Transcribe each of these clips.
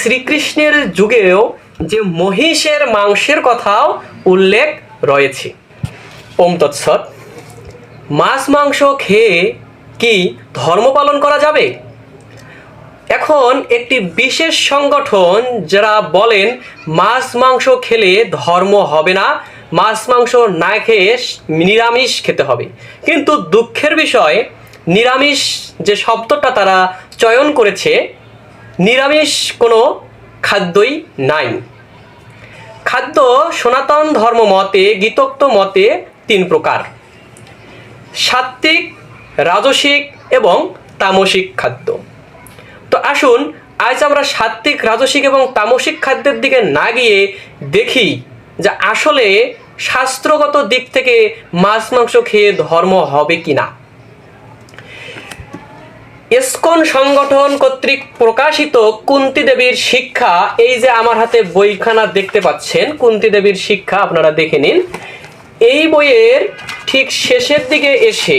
শ্রীকৃষ্ণের যুগেও যে মহিষের মাংসের কথাও উল্লেখ রয়েছে। ওম তৎসৎ। মাছ মাংস খেয়ে কি ধর্ম পালন করা যাবে? এখন একটি বিশেষ সংগঠন যারা বলেন মাছ মাংস খেলে ধর্ম হবে না, মাছ মাংস না খেয়ে নিরামিষ খেতে হবে। কিন্তু দুঃখের বিষয়, নিরামিষ যে শব্দটা তারা চয়ন করেছে, নিরামিষ কোনো খাদ্যই নাই। খাদ্য সনাতন ধর্ম মতে, গীতোক্ত মতে 3 প্রকার: সাত্ত্বিক, রাজসিক এবং তামসিক খাদ্য। তো আসুন আজ আমরা সাত্ত্বিক, রাজসিক এবং তামসিক খাদ্যের দিকে না গিয়ে দেখি যে আসলে শাস্ত্রগত দিক থেকে মাছ মাংস খেয়ে ধর্ম হবে কিনা। ইসকন সংগঠন কর্তৃক প্রকাশিত কুন্তী দেবীর শিক্ষা, এই যে আমার হাতে বইখানা দেখতে পাচ্ছেন, কুন্তী দেবীর শিক্ষা, আপনারা দেখে নিন। এই বইয়ের ঠিক শেষের দিকে এসে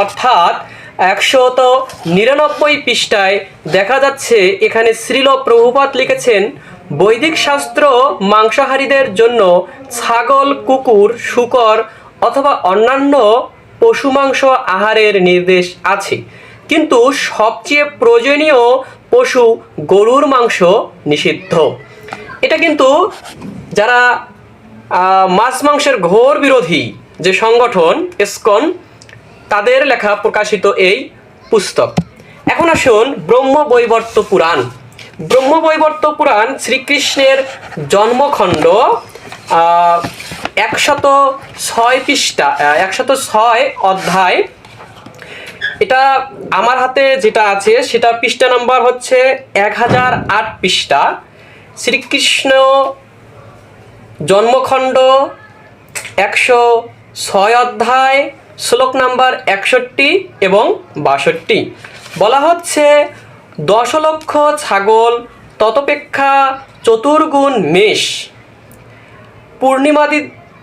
অর্থাৎ 199 পৃষ্ঠায় দেখা যাচ্ছে এখানে শ্রীল প্রভুপাদ লিখেছেন, বৈদিক শাস্ত্র মাংসাহারীদের জন্য ছাগল, কুকুর, শূকর অথবা অন্যান্য পশু মাংস আহারের নির্দেশ আছে, কিন্তু সবচেয়ে প্রয়োজনীয় পশু গরুর মাংস নিষিদ্ধ। এটা কিন্তু যারা মাছ মাংসের ঘোর বিরোধী যে সংগঠন ইসকন, তাদের লেখা প্রকাশিত এই পুস্তক। এখন আসুন ব্রহ্মবৈবর্ত পুরাণ। ব্রহ্মবৈবর্ত পুরাণ শ্রীকৃষ্ণের জন্মখণ্ড 106 পৃষ্ঠা, 106 অধ্যায়। এটা আমার হাতে যেটা আছে সেটা পৃষ্ঠা নাম্বার হচ্ছে 1008 পৃষ্ঠা। শ্রীকৃষ্ণ জন্মখণ্ড 106 অধ্যায়, শ্লোক নাম্বার 61 এবং 62। বলা হচ্ছে, 10 লক্ষ ছাগল ততপেক্ষা চতুর্গুণ মেষ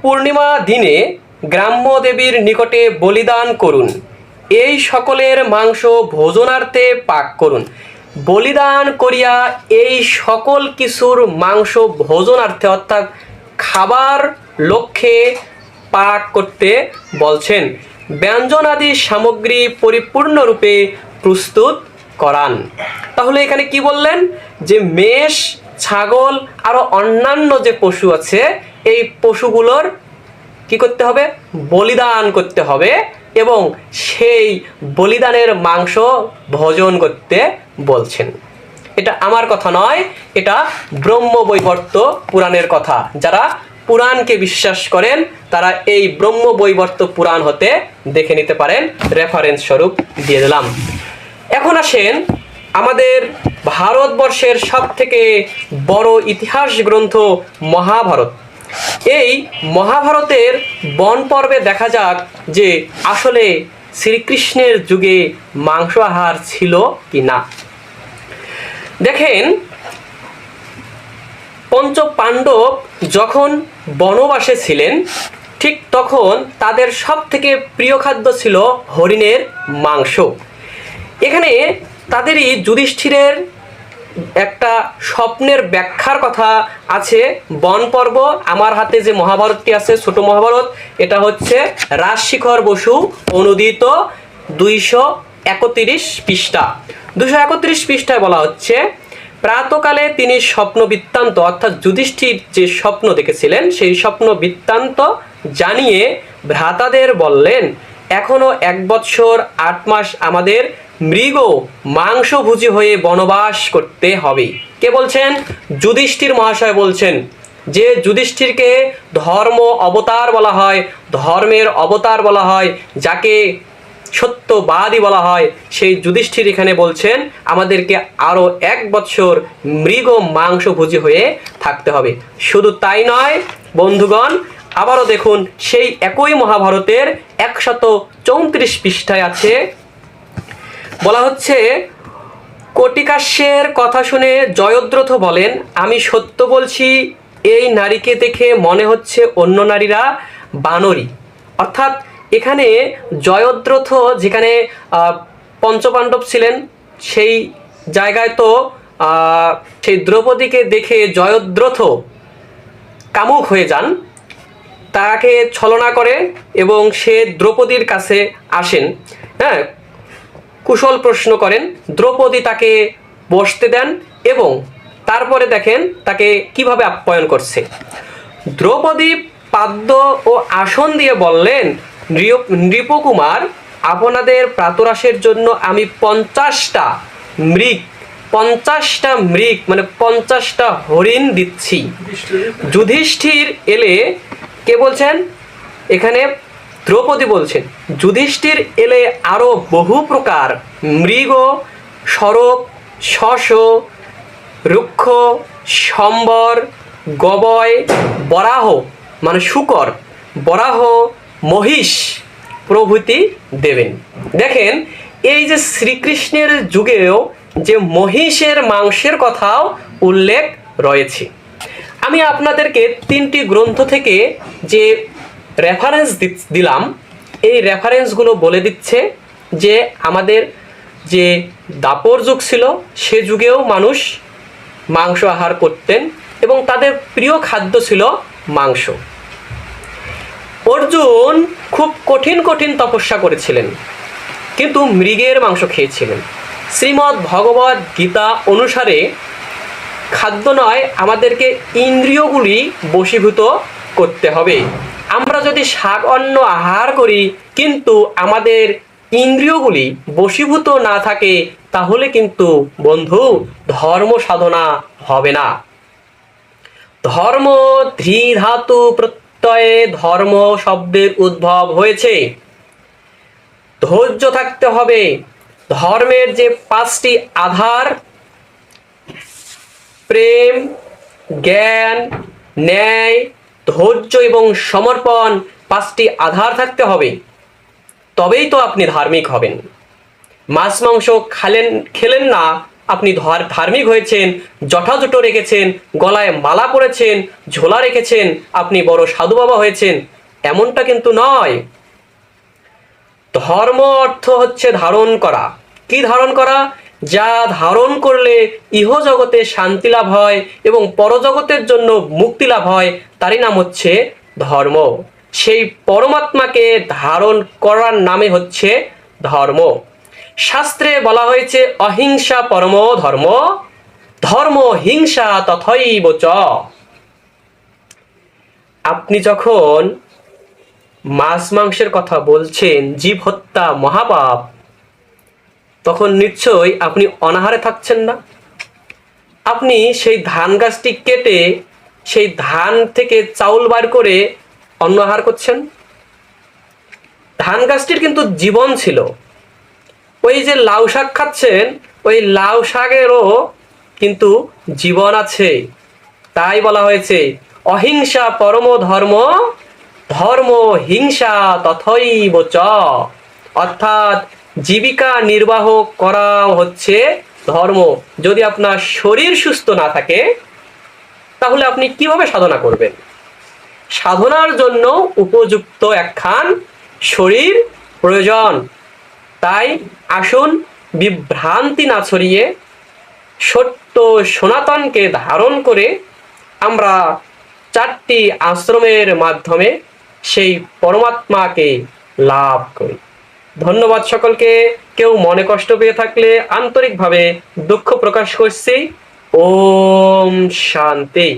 পূর্ণিমা দিনে গ্রাম্য দেবীর নিকটে বলিদান করুন। এই সকলের মাংস ভোজনার্থে পাক করুন। বলিদান করিয়া এই সকল কিছুর মাংস ভোজনার্থে অর্থাৎ খাবার লক্ষ্যে পাক করতে বলছেন। ব্যঞ্জনাদি সামগ্রী পরিপূর্ণরূপে প্রস্তুত করান। তাহলে এখানে কি বললেন যে মেষ, ছাগল আরো অন্যান্য যে পশু আছে, এই পশুগুলোর কি করতে হবে? বলিদান করতে হবে এবং সেই বলিদানের মাংস ভোজন করতে বলছেন। এটা আমার কথা নয়, এটা ব্রহ্মবৈবর্ত পুরাণের কথা। যারা পুরাণকে বিশ্বাস করেন তারা এই ব্রহ্মবৈবর্ত পুরাণ হতে দেখে নিতে পারেন, রেফারেন্স স্বরূপ দিয়ে দিলাম। এখন আসেন আমাদের ভারতবর্ষের সবথেকে বড় ইতিহাস গ্রন্থ মহাভারত। এই মহাভারতের বন পর্বে দেখা যাক যে আসলে শ্রীকৃষ্ণের যুগে মাংস আহার ছিল কি না। দেখেন, পঞ্চ পাণ্ডব যখন বনবাসে ছিলেন ঠিক তখন তাদের সব থেকে প্রিয় খাদ্য ছিল হরিণের মাংস। এখানে তাদেরই যুধিষ্ঠিরের একটা স্বপ্নের ব্যাখ্যার কথা আছে। বন পর্ব, আমার হাতে যে মহাভারতটি আছে ছোট মহাভারত, এটা হচ্ছে রাজশেখর বসু অনুদিত 231 পৃষ্ঠা। 231 পৃষ্ঠায় বলা হচ্ছে, প্রাতকালে তিনি স্বপ্ন বৃত্তান্ত অর্থাৎ যুধিষ্ঠির যে স্বপ্ন দেখেছিলেন সেই স্বপ্ন বৃত্তান্ত জানিয়ে ভ্রাতাদের বললেন, এখনো 1 বৎসর 8 মাস আমাদের মৃগ মাংসভোজী হয়ে বনবাস করতে হবে। কে বলছেন? যুধিষ্ঠির মহাশয় বলছেন। যে যুধিষ্ঠিরকে ধর্ম অবতার বলা হয়, ধর্মের অবতার বলা হয়, যাকে সত্যবাদী বলা হয়, সেই যুধিষ্ঠির এখানে বলছেন আমাদেরকে আরো 1 বৎসর মৃগ মাংসভোজী হয়ে থাকতে হবে। শুধু তাই নয় বন্ধুগণ, আবারও দেখুন সেই একই মহাভারতের 134 পৃষ্ঠায় আছে, বলা হচ্ছে, কটিকাশ্যের কথা শুনে জয়দ্রথ বলেন, আমি সত্য বলছি, এই নারীকে দেখে মনে হচ্ছে অন্য নারীরা বানরী। অর্থাৎ এখানে জয়দ্রথ যেখানে পঞ্চপাণ্ডব ছিলেন সেই জায়গায় তো সেই দ্রৌপদীকে দেখে জয়দ্রথ কামুক হয়ে যান, তাকে ছলনা করে এবং সে দ্রৌপদীর কাছে আসেন, হ্যাঁ, কুশল প্রশ্ন করেন। দ্রৌপদী তাকে বসতে দেন এবং তারপরে দেখেন তাকে কিভাবে আপ্যায়ন করছে। দ্রৌপদী পাদ্য ও আসন দিয়ে বললেন, নৃপকুমার, আপনাদের প্রাতরাশের জন্য আমি 50টা মৃগ মানে 50টা হরিণ দিচ্ছি। যুধিষ্ঠির এলে, কে বলছেন এখানে? দ্রৌপদী বলছেন, যুধিষ্ঠির এলে আরো বহু প্রকার মৃগ, সরপ, শশ, রুক্ষ, সম্বর, গবয়, বরাহ মানে শুকর, বরাহ, মহিষ প্রভৃতি দেবেন। দেখেন, এই যে শ্রীকৃষ্ণের যুগেও যে মহিষের মাংসের কথাও উল্লেখ রয়েছে। আমি আপনাদেরকে 3টি গ্রন্থ থেকে যে রেফারেন্স দিলাম, এই রেফারেন্সগুলো বলে দিচ্ছে যে আমাদের যে দাপর যুগ ছিল সে যুগেও মানুষ মাংস আহার করতেন এবং তাদের প্রিয় খাদ্য ছিল মাংস। অর্জুন খুব কঠিন কঠিন তপস্যা করেছিলেন কিন্তু মৃগের মাংস খেয়েছিলেন। শ্রীমদ্ ভগবদ গীতা অনুসারে খাদ্য নয়, আমাদেরকে ইন্দ্রিয়গুলি বশীভূত করতে হবে। আমরা যদি শাক অন্ন আহার করি কিন্তু আমাদের ইন্দ্রিয়গুলি বশীভূত না থাকে, তাহলে কিন্তু বন্ধু ধর্ম সাধনা হবে না। ধর্ম ধী ধাতু প্রত্যয়ে ধর্ম শব্দের উদ্ভব হয়েছে। ধৈর্য থাকতে হবে। ধর্মের যে 5টি আধার, প্রেম, জ্ঞান, ন্যায়, ধৈর্য এবং সমর্পণ, 5টি আধার থাকতে হবে, তবেই তো আপনি ধার্মিক হবেন। মাছ মাংস খেলেন না, আপনি ধার্মিক হয়েছেন, জটাজুটো রেখেছেন, গলায় মালা পরেছেন, ঝোলা রেখেছেন, আপনি বড় সাধু বাবা হয়েছেন, এমনটা কিন্তু নয়। ধর্ম অর্থ হচ্ছে ধারণ করা। কি ধারণ করা? যা ধারণ করলে ইহজগতে শান্তি লাভ হয় এবং পরজগতের জন্য মুক্তি লাভ হয়, তারই নাম হচ্ছে ধর্ম। সেই পরমাত্মাকে ধারণ করার নামে হচ্ছে ধর্ম। শাস্ত্রে বলা হয়েছে অহিংসা পরমো ধর্ম, ধর্ম হিংসা তথৈব চ। আপনি যখন মাছ মাংসের কথা বলছেন, জীব হত্যা মহাপাপ, তখন নিশ্চয়ই আপনি অনাহারে থাকছেন না। আপনি সেই ধান গাছটি কেটে সেই ধান থেকে চাউল বার করে অন্ন আহার করছেন। ধান গাছটির কিন্তু জীবন ছিল। ওই যে লাউ শাক খাচ্ছেন, ওই লাউ শাকেরও কিন্তু জীবন আছে। তাই বলা হয়েছে অহিংসা পরম ধর্ম, ধর্ম হিংসা তথৈব চ। অর্থাৎ জীবিকা নির্বাহ করা হচ্ছে ধর্ম। যদি আপনার শরীর সুস্থ না থাকে তাহলে আপনি কিভাবে সাধনা করবেন? সাধনার জন্য উপযুক্ত একখান শরীর প্রয়োজন। তাই আসুন বিভ্রান্তি না ছড়িয়ে সত্য সনাতনকে ধারণ করে আমরা 4টি আশ্রমের মাধ্যমে সেই পরমাত্মাকে লাভ করি। ধন্যবাদ সকলকে। কেউ মনে কষ্ট পেয়ে থাকলে আন্তরিকভাবে দুঃখ প্রকাশ করছি। ওম শান্তি।